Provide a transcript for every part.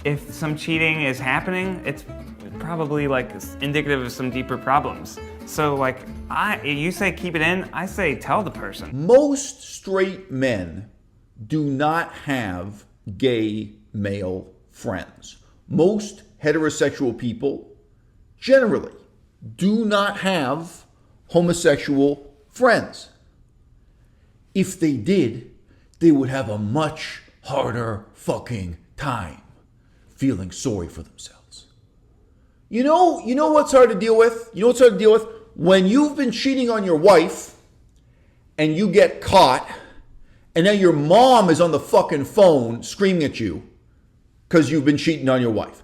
if some cheating is happening, it's probably like indicative of some deeper problems. So like, you say keep it in, I say tell the person. Most straight men do not have gay male friends. Most heterosexual people generally do not have homosexual friends. If they did, they would have a much harder fucking time feeling sorry for themselves. You know what's hard to deal with? You know what's hard to deal with? When you've been cheating on your wife and you get caught, and then your mom is on the fucking phone screaming at you because you've been cheating on your wife.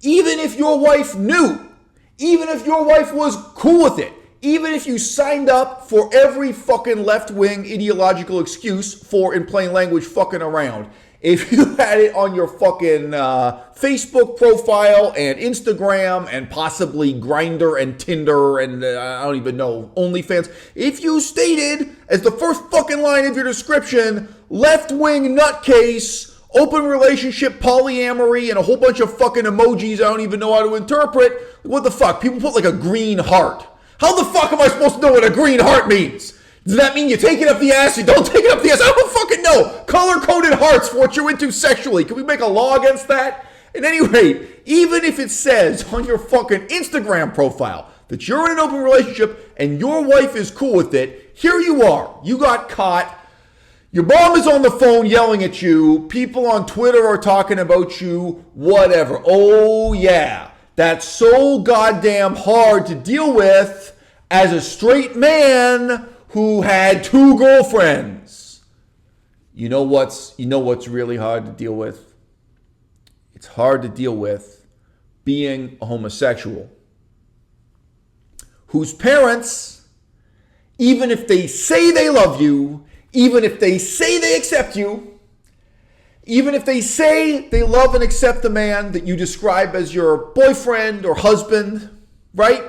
Even if your wife knew, even if your wife was cool with it, even if you signed up for every fucking left-wing ideological excuse for, in plain language, fucking around, if you had it on your fucking Facebook profile and Instagram and possibly Grindr and Tinder and I don't even know, OnlyFans, if you stated as the first fucking line of your description, left-wing nutcase, open relationship, polyamory, and a whole bunch of fucking emojis I don't even know how to interpret, what the fuck? People put like a green heart. How the fuck am I supposed to know what a green heart means? Does that mean you take it up the ass? You don't take it up the ass? I don't fucking know. Color-coded hearts for what you're into sexually. Can we make a law against that? At any rate, even if it says on your fucking Instagram profile that you're in an open relationship and your wife is cool with it, here you are. You got caught. Your mom is on the phone yelling at you. People on Twitter are talking about you. Whatever. Oh, yeah. That's so goddamn hard to deal with as a straight man who had 2 girlfriends. You know what's really hard to deal with? It's hard to deal with being a homosexual whose parents, even if they say they love you, even if they say they accept you, even if they say they love and accept the man that you describe as your boyfriend or husband, right?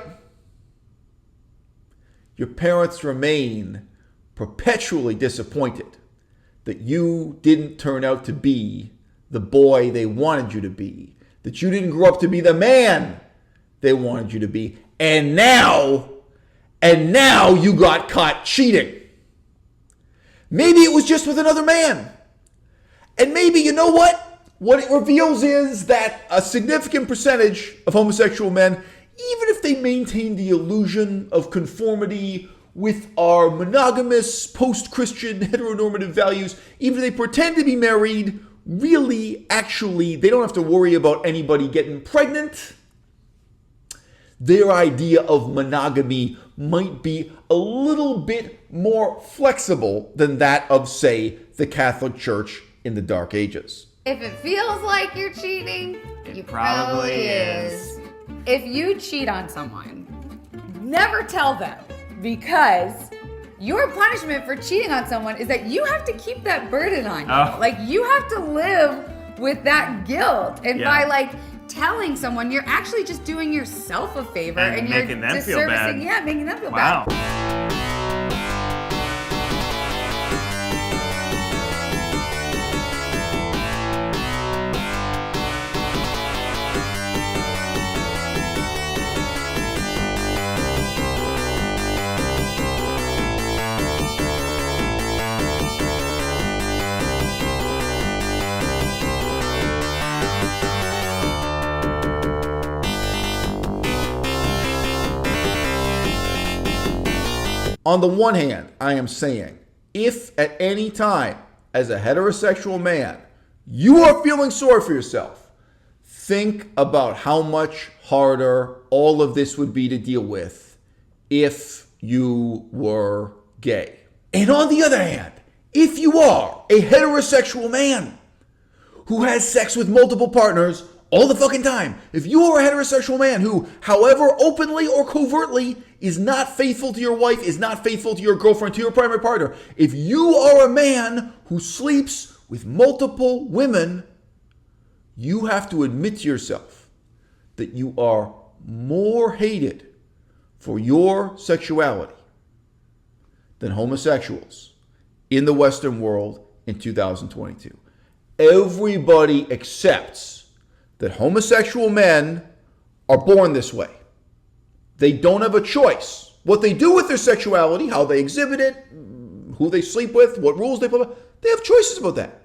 Your parents remain perpetually disappointed that you didn't turn out to be the boy they wanted you to be, that you didn't grow up to be the man they wanted you to be, and now you got caught cheating. Maybe it was just with another man. And maybe, you know what? What it reveals is that a significant percentage of homosexual men, even if they maintain the illusion of conformity with our monogamous, post-Christian, heteronormative values, even if they pretend to be married, really, actually, they don't have to worry about anybody getting pregnant. Their idea of monogamy might be a little bit more flexible than that of, say, the Catholic Church in the Dark Ages. If it feels like you're cheating, It probably is. If you cheat on someone, never tell them, because your punishment for cheating on someone is that you have to keep that burden on you. Oh. Like, you have to live with that guilt. And Yeah. by telling someone, you're actually just doing yourself a favor And you're making them feel bad. disservicing, yeah, making them feel Wow. bad. On the one hand, I am saying, if at any time as a heterosexual man, you are feeling sorry for yourself, think about how much harder all of this would be to deal with if you were gay. And on the other hand, if you are a heterosexual man who has sex with multiple partners all the fucking time, if you are a heterosexual man who, however openly or covertly, is not faithful to your wife, is not faithful to your girlfriend, to your primary partner, if you are a man who sleeps with multiple women, you have to admit to yourself that you are more hated for your sexuality than homosexuals in the Western world in 2022. Everybody accepts that homosexual men are born this way. They don't have a choice. What they do with their sexuality, how they exhibit it, who they sleep with, what rules they play by, they have choices about that.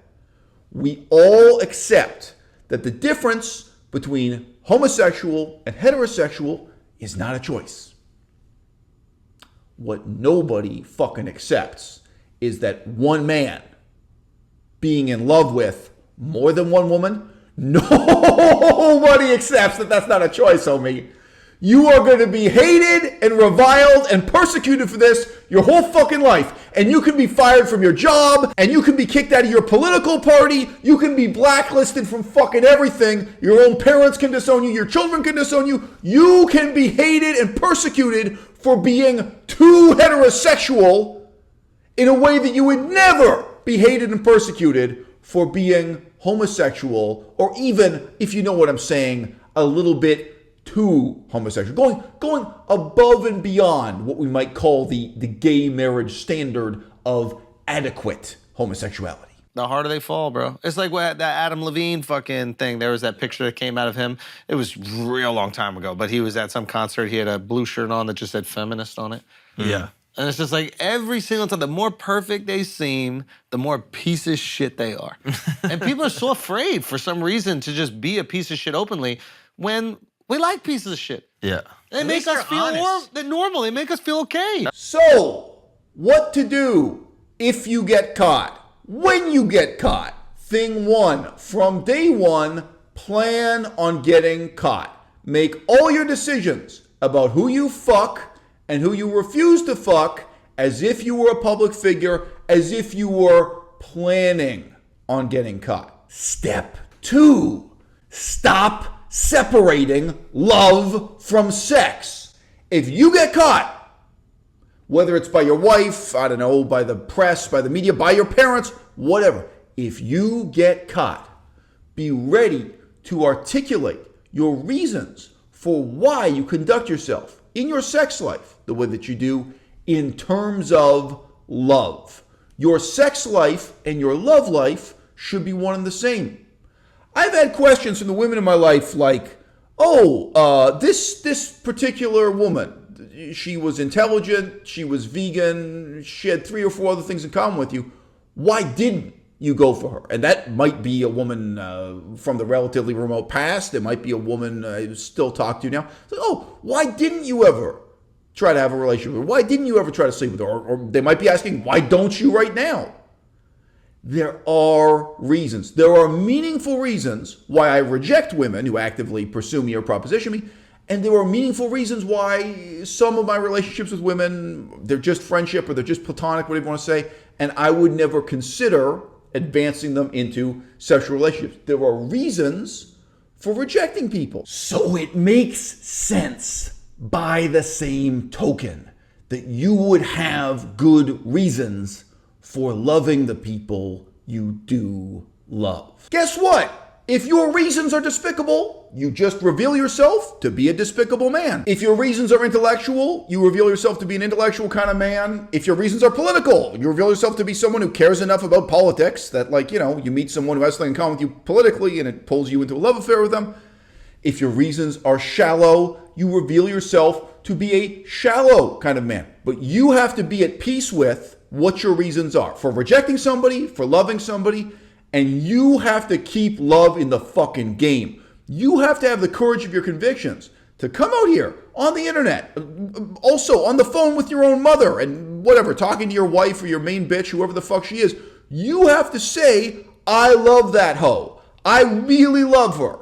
We all accept that the difference between homosexual and heterosexual is not a choice. What nobody fucking accepts is that one man being in love with more than one woman, nobody accepts that that's not a choice, homie. You are going to be hated and reviled and persecuted for this your whole fucking life. And you can be fired from your job, and you can be kicked out of your political party. You can be blacklisted from fucking everything. Your own parents can disown you. Your children can disown you. You can be hated and persecuted for being too heterosexual in a way that you would never be hated and persecuted for being homosexual, or even, if you know what I'm saying, a little bit too homosexual, going above and beyond what we might call the gay marriage standard of adequate homosexuality. The harder they fall, bro. It's like what that Adam Levine fucking thing. There was that picture that came out of him. It was real long time ago, but he was at some concert. He had a blue shirt on that just said feminist on it. Yeah. And it's just like every single time, the more perfect they seem, the more piece of shit they are. And people are so afraid for some reason to just be a piece of shit openly when we like pieces of shit. Yeah. They make us feel normal. They make us feel okay. So, what to do if you get caught? When you get caught? Thing one, from day one, plan on getting caught. Make all your decisions about who you fuck and who you refuse to fuck as if you were a public figure, as if you were planning on getting caught. Step two, stop separating love from sex. If you get caught, whether it's by your wife, I don't know, by the press, by the media, by your parents, whatever, if you get caught, be ready to articulate your reasons for why you conduct yourself in your sex life the way that you do in terms of love. Your sex life and your love life should be one and the same. I've had questions from the women in my life like, this particular woman, she was intelligent, she was vegan, she had 3 or 4 other things in common with you. Why didn't you go for her? And that might be a woman from the relatively remote past. It might be a woman I still talk to now. It's like, why didn't you ever try to have a relationship with her? Why didn't you ever try to sleep with her? Or they might be asking, why don't you right now? There are reasons. There are meaningful reasons why I reject women who actively pursue me or proposition me. And there are meaningful reasons why some of my relationships with women, they're just friendship or they're just platonic, whatever you want to say, and I would never consider advancing them into sexual relationships. There are reasons for rejecting people. So it makes sense by the same token that you would have good reasons for loving the people you do love. Guess what? If your reasons are despicable, you just reveal yourself to be a despicable man. If your reasons are intellectual, you reveal yourself to be an intellectual kind of man. If your reasons are political, you reveal yourself to be someone who cares enough about politics that, you meet someone who has something in common with you politically and it pulls you into a love affair with them. If your reasons are shallow, you reveal yourself to be a shallow kind of man. But you have to be at peace with what your reasons are for rejecting somebody, for loving somebody, and you have to keep love in the fucking game. You have to have the courage of your convictions to come out here on the internet, also on the phone with your own mother and whatever, talking to your wife or your main bitch, whoever the fuck she is. You have to say, I love that hoe. I really love her.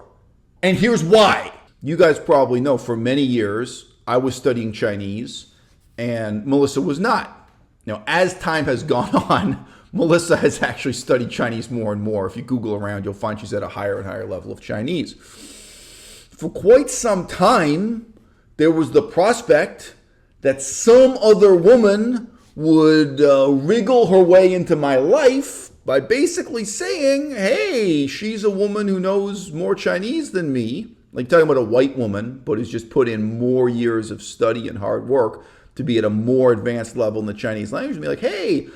And here's why. You guys probably know for many years, I was studying Chinese and Melissa was not. Now, as time has gone on, Melissa has actually studied Chinese more and more. If you Google around, you'll find she's at a higher and higher level of Chinese. For quite some time, there was the prospect that some other woman would wriggle her way into my life by basically saying, hey, she's a woman who knows more Chinese than me. Like talking about a white woman, but who's just put in more years of study and hard work to be at a more advanced level in the Chinese language and be like, hey,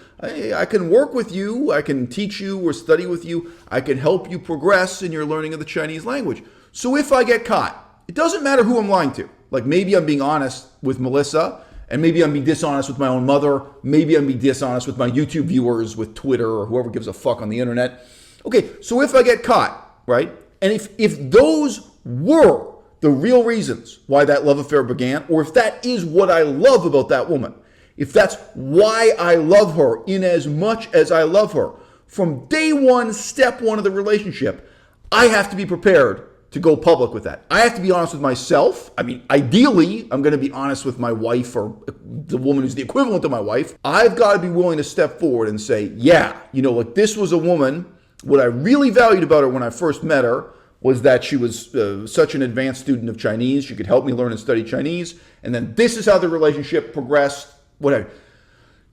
I can work with you, I can teach you or study with you, I can help you progress in your learning of the Chinese language. So if I get caught, it doesn't matter who I'm lying to. Like maybe I'm being honest with Melissa, and maybe I'm being dishonest with my own mother. Maybe I'm being dishonest with my YouTube viewers, with Twitter, or whoever gives a fuck on the internet. Okay, so if I get caught, right? And if those were the real reasons why that love affair began, or if that is what I love about that woman, if that's why I love her in as much as I love her, from day one, step one of the relationship, I have to be prepared to go public with that. I have to be honest with myself. I mean, ideally, I'm going to be honest with my wife or the woman who's the equivalent of my wife. I've got to be willing to step forward and say, yeah, like this was a woman. What I really valued about her when I first met her was that she was such an advanced student of Chinese. She could help me learn and study Chinese. And then this is how the relationship progressed, whatever.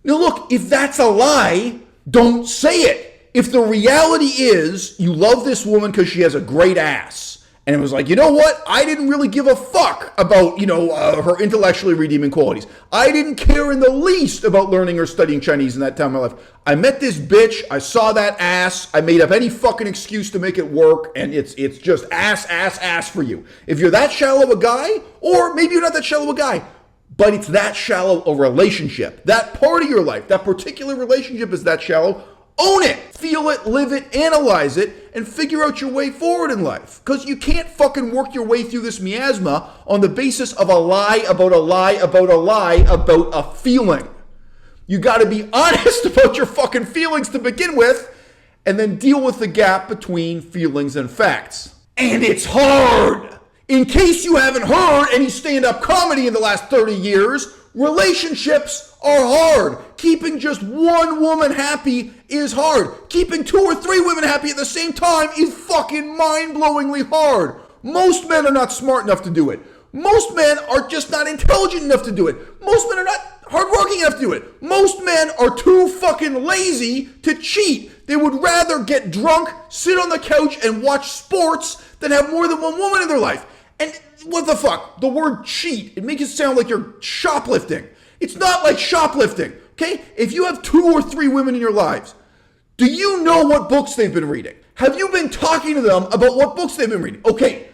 Now, look, if that's a lie, don't say it. If the reality is you love this woman because she has a great ass, and it was like, you know what? I didn't really give a fuck about, her intellectually redeeming qualities. I didn't care in the least about learning or studying Chinese in that time of my life. I met this bitch. I saw that ass. I made up any fucking excuse to make it work. And it's just ass for you. If you're that shallow a guy, or maybe you're not that shallow a guy, but it's that shallow a relationship. That part of your life, that particular relationship is that shallow. Own it, feel it, live it, analyze it, and figure out your way forward in life. Because you can't fucking work your way through this miasma on the basis of a lie about a lie about a lie about a feeling. You got to be honest about your fucking feelings to begin with, and then deal with the gap between feelings and facts. And it's hard. In case you haven't heard any stand-up comedy in the last 30 years, relationships are hard. Keeping just one woman happy is hard. Keeping 2 or 3 women happy at the same time is fucking mind-blowingly hard. Most men are not smart enough to do it. Most men are just not intelligent enough to do it. Most men are not hardworking enough to do it. Most men are too fucking lazy to cheat. They would rather get drunk, sit on the couch, and watch sports than have more than one woman in their life. And what the fuck? The word cheat, it makes it sound like you're shoplifting. It's not like shoplifting, okay? If you have 2 or 3 women in your lives, do you know what books they've been reading? Have you been talking to them about what books they've been reading? Okay,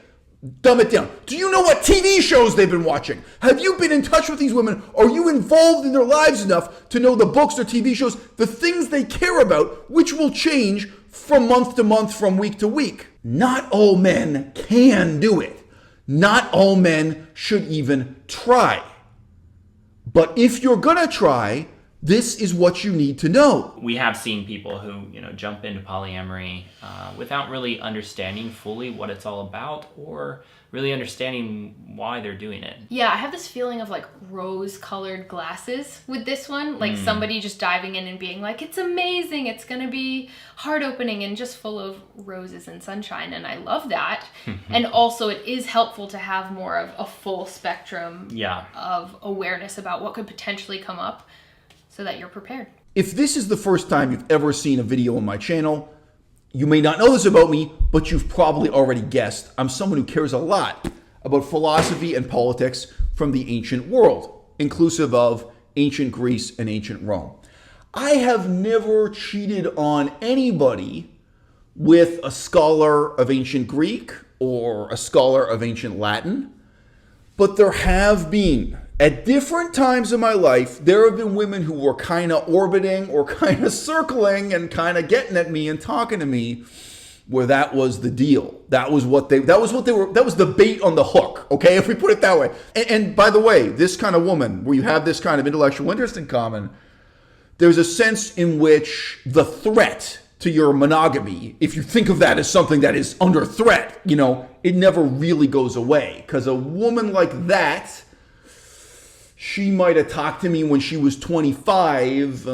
dumb it down. Do you know what TV shows they've been watching? Have you been in touch with these women? Are you involved in their lives enough to know the books or TV shows, the things they care about, which will change from month to month, from week to week? Not all men can do it. Not all men should even try. But if you're gonna try, this is what you need to know. We have seen people who, jump into polyamory without really understanding fully what it's all about, or really understanding why they're doing it. Yeah, I have this feeling of like rose-colored glasses with this one. Like somebody just diving in and being like, it's amazing, it's gonna be heart-opening and just full of roses and sunshine, and I love that. And also it is helpful to have more of a full spectrum of awareness about what could potentially come up so that you're prepared. If this is the first time you've ever seen a video on my channel, you may not know this about me, but you've probably already guessed. I'm someone who cares a lot about philosophy and politics from the ancient world, inclusive of ancient Greece and ancient Rome. I have never cheated on anybody with a scholar of ancient Greek or a scholar of ancient Latin, but there have been, at different times in my life, there have been women who were kind of orbiting or kind of circling and kind of getting at me and talking to me, where that was the deal. That was the bait on the hook, okay, if we put it that way. And by the way, this kind of woman, where you have this kind of intellectual interest in common, there's a sense in which the threat to your monogamy, if you think of that as something that is under threat, it never really goes away. Because a woman like that, she might have talked to me when she was 25,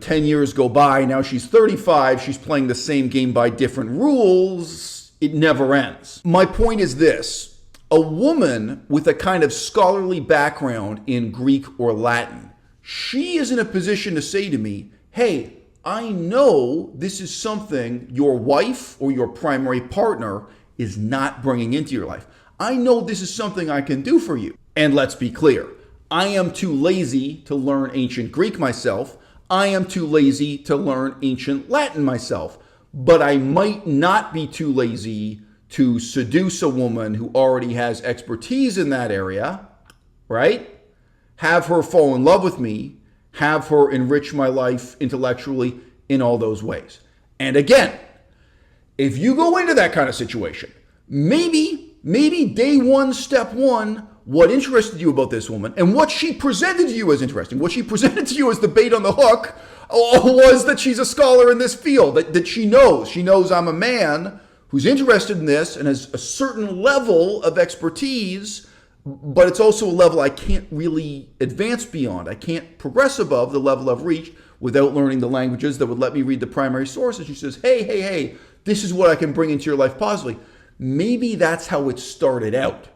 10 years go by, now she's 35, she's playing the same game by different rules. It never ends. My point is this: a woman with a kind of scholarly background in Greek or Latin, she is in a position to say to me, hey, I know this is something your wife or your primary partner is not bringing into your life. I know this is something I can do for you. And let's be clear, I am too lazy to learn ancient Greek myself. I am too lazy to learn ancient Latin myself. But I might not be too lazy to seduce a woman who already has expertise in that area, right? Have her fall in love with me, have her enrich my life intellectually in all those ways. And again, if you go into that kind of situation, maybe day one, step one, what interested you about this woman and what she presented to you as interesting, what she presented to you as the bait on the hook was that she's a scholar in this field, that she knows I'm a man who's interested in this and has a certain level of expertise, but it's also a level I can't really advance beyond. I can't progress above the level I've reached without learning the languages that would let me read the primary sources. She says, hey, this is what I can bring into your life positively. Maybe that's how it started out.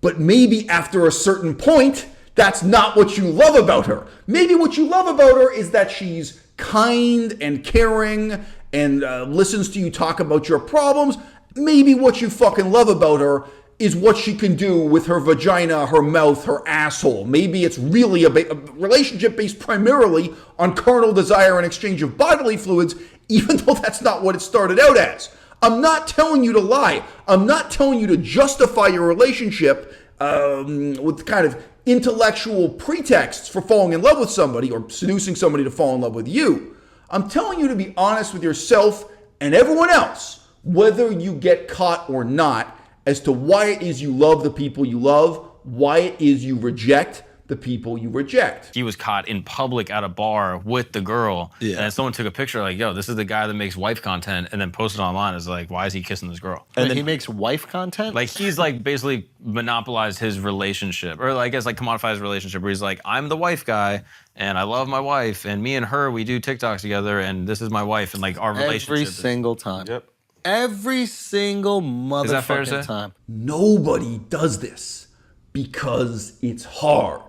But maybe after a certain point, that's not what you love about her. Maybe what you love about her is that she's kind and caring and listens to you talk about your problems. Maybe what you fucking love about her is what she can do with her vagina, her mouth, her asshole. Maybe it's really a relationship based primarily on carnal desire and exchange of bodily fluids, even though that's not what it started out as. I'm not telling you to lie. I'm not telling you to justify your relationship with kind of intellectual pretexts for falling in love with somebody or seducing somebody to fall in love with you. I'm telling you to be honest with yourself and everyone else, whether you get caught or not, as to why it is you love the people you love, why it is you reject the people you reject. He was caught in public at a bar with the girl, and then someone took a picture like, yo, this is the guy that makes wife content, and then posted online. It's like, why is he kissing this girl? And then he makes wife content? Like, he's like basically monopolized his relationship, or I guess like commodified his relationship, where he's like, I'm the wife guy, and I love my wife, and me and her, we do TikToks together, and this is my wife, and like our relationship. Every single time. Yep. Every single motherfucking time. Nobody does this because it's hard.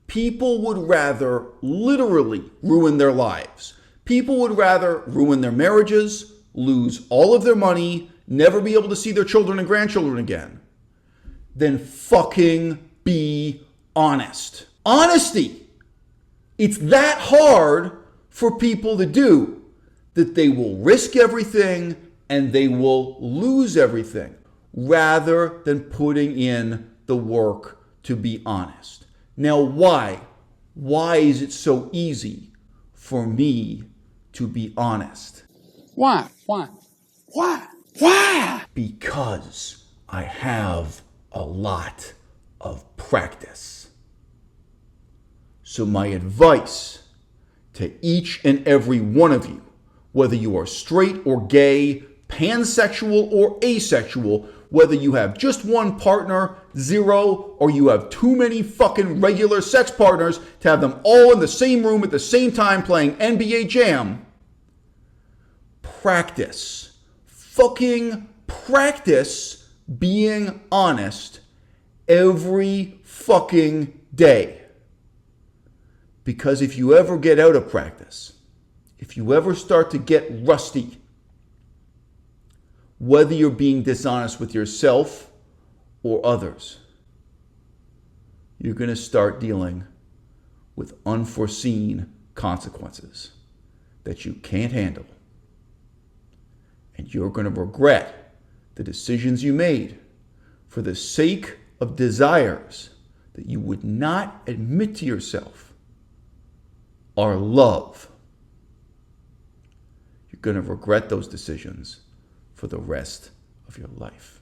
People would rather literally ruin their lives. People would rather ruin their marriages, lose all of their money, never be able to see their children and grandchildren again, than fucking be honest. Honesty. It's that hard for people to do that they will risk everything and they will lose everything rather than putting in the work to be honest. Now, why? Why is it so easy for me to be honest? Why? Because I have a lot of practice. So my advice to each and every one of you, whether you are straight or gay, pansexual or asexual, whether you have just one partner, 0, or you have too many fucking regular sex partners to have them all in the same room at the same time playing NBA Jam, practice. Fucking practice being honest every fucking day. Because if you ever get out of practice, if you ever start to get rusty, whether you're being dishonest with yourself or others, you're going to start dealing with unforeseen consequences that you can't handle. And you're going to regret the decisions you made for the sake of desires that you would not admit to yourself are love. You're going to regret those decisions for the rest of your life.